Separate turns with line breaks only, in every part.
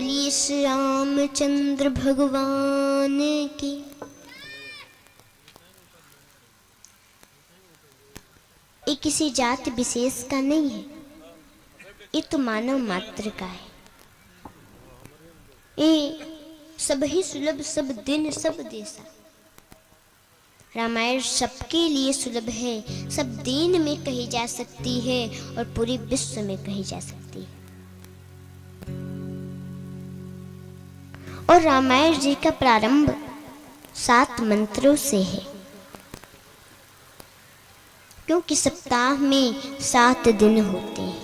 बोलिए श्री रामचंद्र भगवान की। ये किसी जात विशेष का नहीं है, ये तो मानव मात्र का है। ये सब ही सुलभ, सब दिन सब देसा। रामायण सबके लिए सुलभ है, सब दिन में कही जा सकती है और पूरे विश्व में कही जा सकती है। और रामायण जी का प्रारंभ 7 मंत्रों से है, क्योंकि सप्ताह में 7 दिन होते हैं।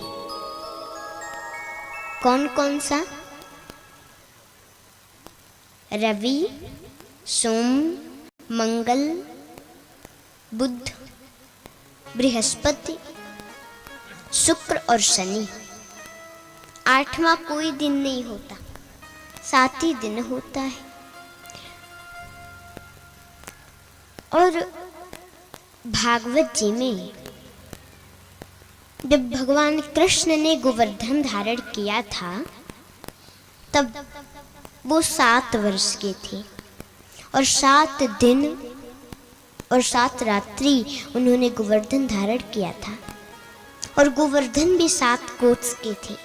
कौन कौन सा? रवि, सोम, मंगल, बुध, बृहस्पति, शुक्र और शनि। 8वां कोई दिन नहीं होता, 7 ही दिन होता है। और भागवत जी में जब भगवान कृष्ण ने गोवर्धन धारण किया था, तब वो 7 वर्ष के थे और 7 दिन और 7 रात्रि उन्होंने गोवर्धन धारण किया था। और गोवर्धन भी 7 कोस के थे।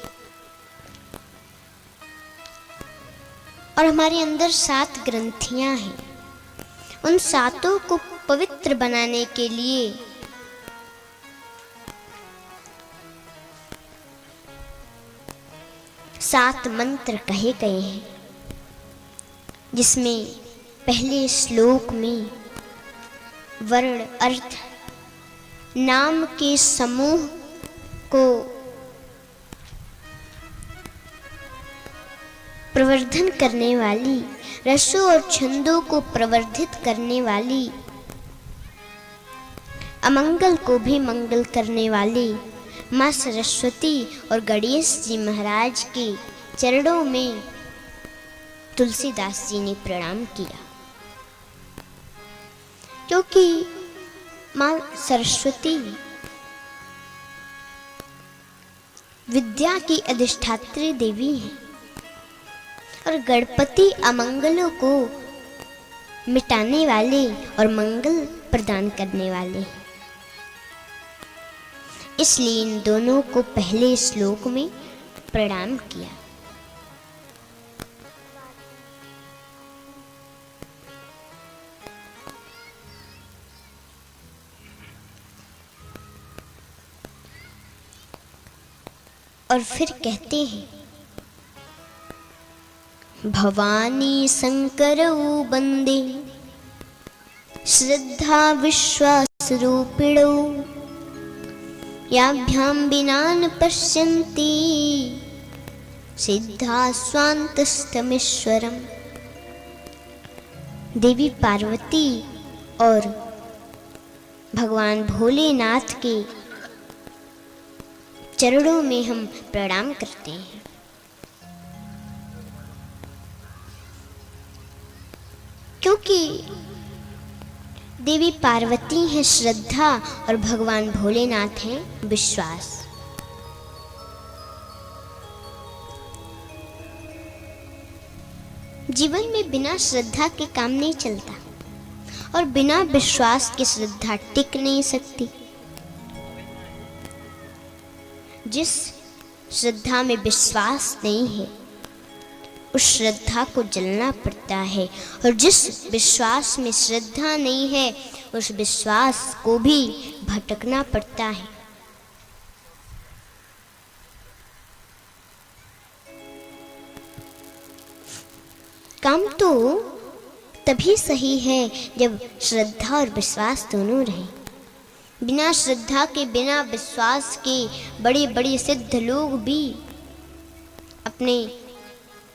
और हमारे अंदर 7 ग्रंथियां हैं। उन 7 को पवित्र बनाने के लिए सात मंत्र कहे गए हैं, जिसमें पहले श्लोक में वर्ण, अर्थ, नाम के समूह को प्रवर्धन करने वाली, रसों और छंदों को प्रवर्धित करने वाली, अमंगल को भी मंगल करने वाली माँ सरस्वती और गणेश जी महाराज के चरणों में तुलसीदास जी ने प्रणाम किया। क्योंकि माँ सरस्वती विद्या की अधिष्ठात्री देवी है और गणपति अमंगलों को मिटाने वाले और मंगल प्रदान करने वाले। इसलिए इन दोनों को पहले श्लोक में प्रणाम किया। और फिर कहते हैं, भवानी शंकरौ बंदे श्रद्धा विश्वास रूपिणौ याभ्यां विना न पश्यन्ति सिद्धा स्वान्तस्तमीश्वरम्। देवी पार्वती और भगवान भोलेनाथ के चरणों में हम प्रणाम करते हैं। क्योंकि देवी पार्वती है श्रद्धा और भगवान भोलेनाथ हैं विश्वास। जीवन में बिना श्रद्धा के काम नहीं चलता और बिना विश्वास के श्रद्धा टिक नहीं सकती। जिस श्रद्धा में विश्वास नहीं है, उस श्रद्धा को जलना पड़ता है, और जिस विश्वास में श्रद्धा नहीं है, उस विश्वास को भी भटकना पड़ता है। काम तो तभी सही है जब श्रद्धा और विश्वास दोनों रहें। बिना श्रद्धा के, बिना विश्वास के बड़े बड़े सिद्ध लोग भी अपने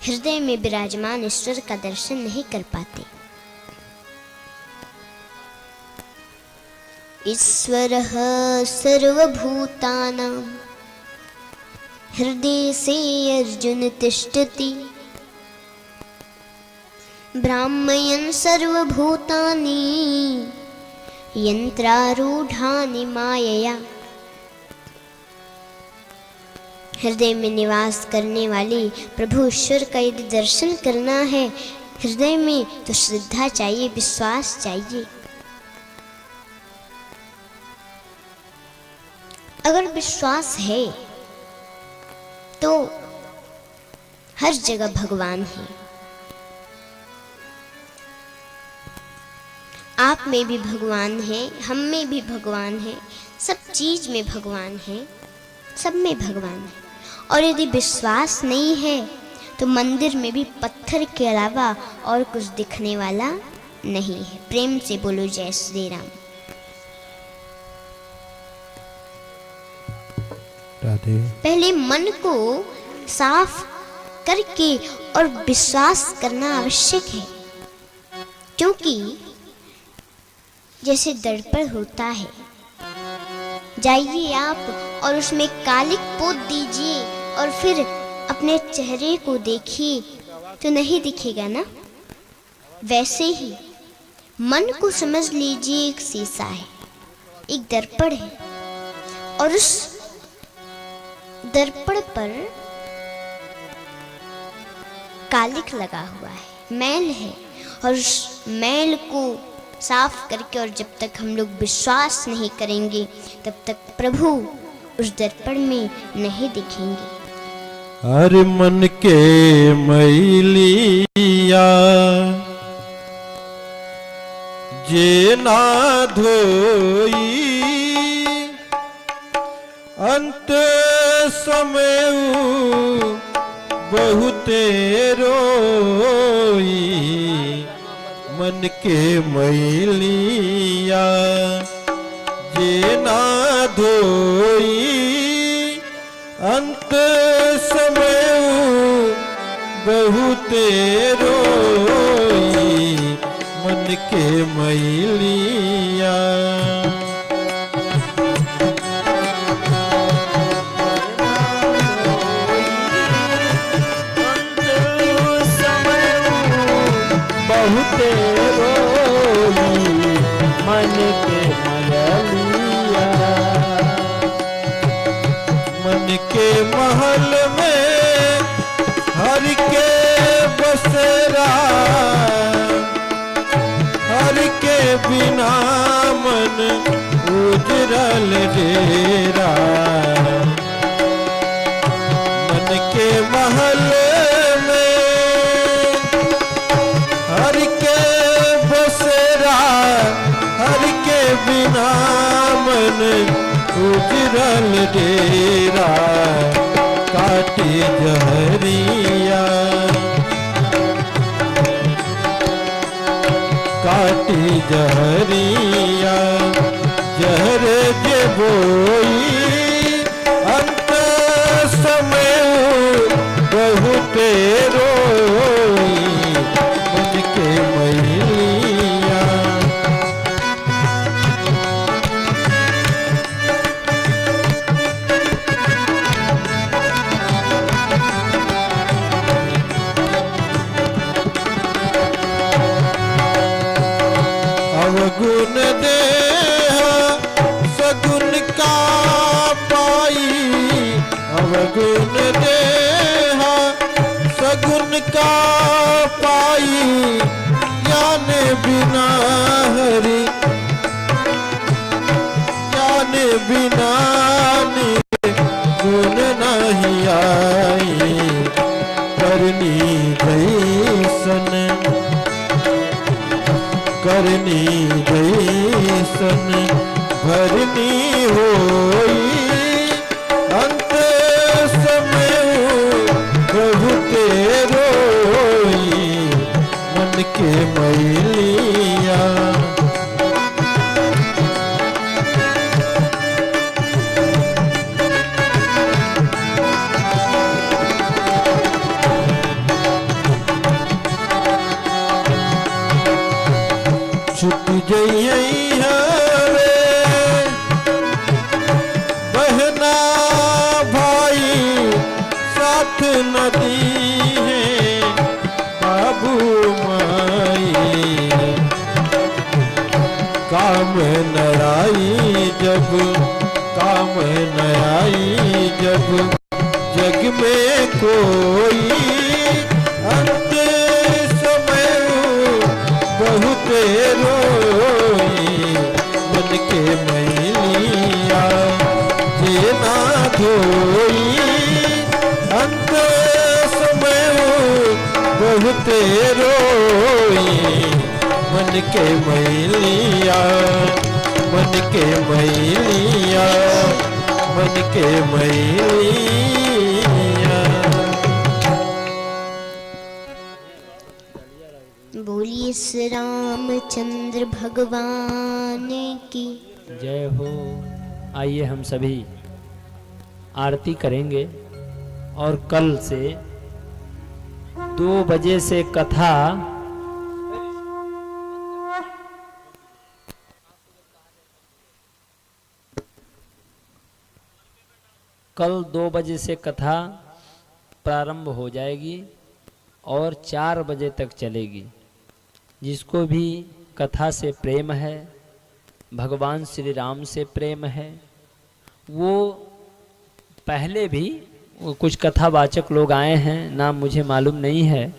हृदय में विराजमान ईश्वर का दर्शन नहीं कर पाते। ईश्वरः सर्वभूतानां हृदय से अर्जुन तिष्ठति ब्राह्मयन् सर्वभूतानि यंत्रारूढ़ानि मायया। हृदय में निवास करने वाले प्रभु ईश्वर का यदि दर्शन करना है हृदय में, तो श्रद्धा चाहिए, विश्वास चाहिए। अगर विश्वास है तो हर जगह भगवान है। आप में भी भगवान है, हम में भी भगवान है, सब चीज में भगवान है, सब में भगवान है। और यदि विश्वास नहीं है तो मंदिर में भी पत्थर के अलावा और कुछ दिखने वाला नहीं है। प्रेम से बोलो जय श्री राम। पहले मन को साफ करके और विश्वास करना आवश्यक है, क्योंकि जैसे दर्पण होता है, जाइए आप और उसमें कालिक पोत दीजिए और फिर अपने चेहरे को देखिए तो नहीं दिखेगा ना। वैसे ही मन को समझ लीजिए एक शीशा है, एक दर्पण है, और उस दर्पण पर कालिक लगा हुआ है, मैल है, और उस मैल को साफ करके और जब तक हम लोग विश्वास नहीं करेंगे तब तक प्रभु उस दर्पण में नहीं दिखेंगे।
हर मन के मैलिया जे ना धोई, अंत समय बहुते रोई। मन के मैलिया जे ना धोई, अंत समय बहुते रोई। मन के मैलिया बहुते रोई। मन के मैलिया मन के महल में हर के बसेरा, हर के बिना मन उजरल डेरा। मन के महल में हर के बसेरा, हर के बिना मन उजरल डेरा। काटे जहरिया काटे जहरिया, जहर जे बोई। अंत समय बहुते रोई। मन के मैलिया अवगुण देहा सगुन का पाई। अवगुण देहा सगुन का पाई। ज्ञान बिना हरि ज्ञान बिना गुण नहीं आई। करनी जैसन करनी जैसन भरनी होई। अंत समय बहुते रोई। मन के मैलिया छुट जइयै हवे बहना भाई। साथ नदी है बाबू माई। काम न आई जब काम न आई जब में कोई अंत समय बहुत रोई मन के मैलिया जे ना धोई अंत समय बहुत रोई मन के मैलिया मन के मैलिया मन के मैलिया।
बोलिए श्री रामचंद्र भगवान की
जय हो। आइए हम सभी आरती करेंगे और कल से 2 बजे से कथा कल 2 बजे से कथा प्रारंभ हो जाएगी और 4 बजे तक चलेगी। जिसको भी कथा से प्रेम है, भगवान श्री राम से प्रेम है, वो पहले भी कुछ कथावाचक लोग आए हैं, नाम मुझे मालूम नहीं है,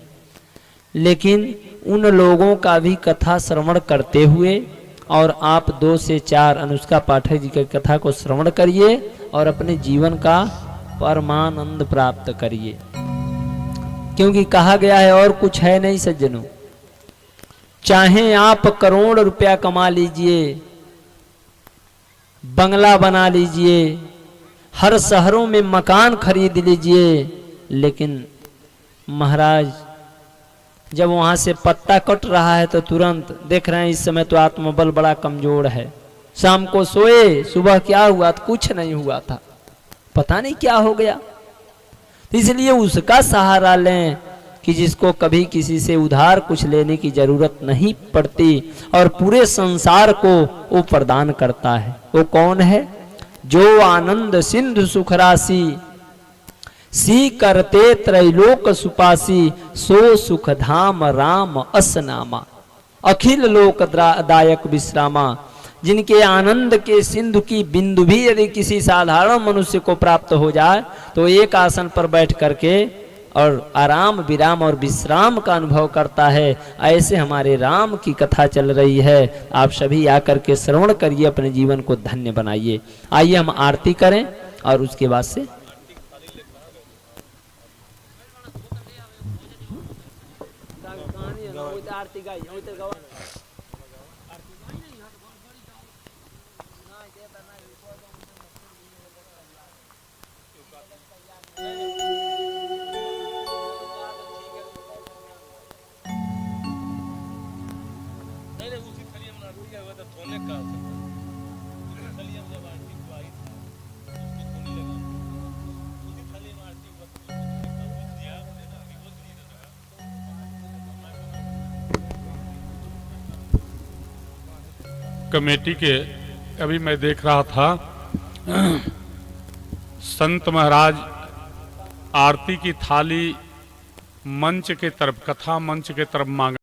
लेकिन उन लोगों का भी कथा श्रवण करते हुए और आप 2 से 4 अनुष्का पाठक जी की कथा को श्रवण करिए और अपने जीवन का परमानंद प्राप्त करिए। क्योंकि कहा गया है और कुछ है नहीं सज्जनों, चाहे आप करोड़ रुपया कमा लीजिए, बंगला बना लीजिए, हर शहरों में मकान खरीद लीजिए, लेकिन महाराज जब वहां से पत्ता कट रहा है तो तुरंत देख रहे हैं इस समय तो आत्मबल बड़ा कमजोर है। शाम को सोए, सुबह क्या हुआ तो कुछ नहीं हुआ था, पता नहीं क्या हो गया। तो इसलिए उसका सहारा लें कि जिसको कभी किसी से उधार कुछ लेने की जरूरत नहीं पड़ती और पूरे संसार को वो प्रदान करता है। वो कौन है? जो आनंद सिंधु सुख राशि सी करते त्रैलोक सुपासी सो सुख धाम राम असनामा अखिल लोक दायक विश्रामा। जिनके आनंद के सिंधु की बिंदु भी यदि किसी साधारण मनुष्य को प्राप्त हो जाए तो एक आसन पर बैठ करके और आराम विराम और विश्राम का अनुभव करता है। ऐसे हमारे राम की कथा चल रही है, आप सभी आकर के श्रवण करिए, अपने जीवन को धन्य बनाइए। आइए हम आरती करें और उसके बाद से आरती
कमेटी के अभी मैं देख रहा था संत महाराज आरती की थाली मंच के तरफ, कथा मंच के तरफ मांग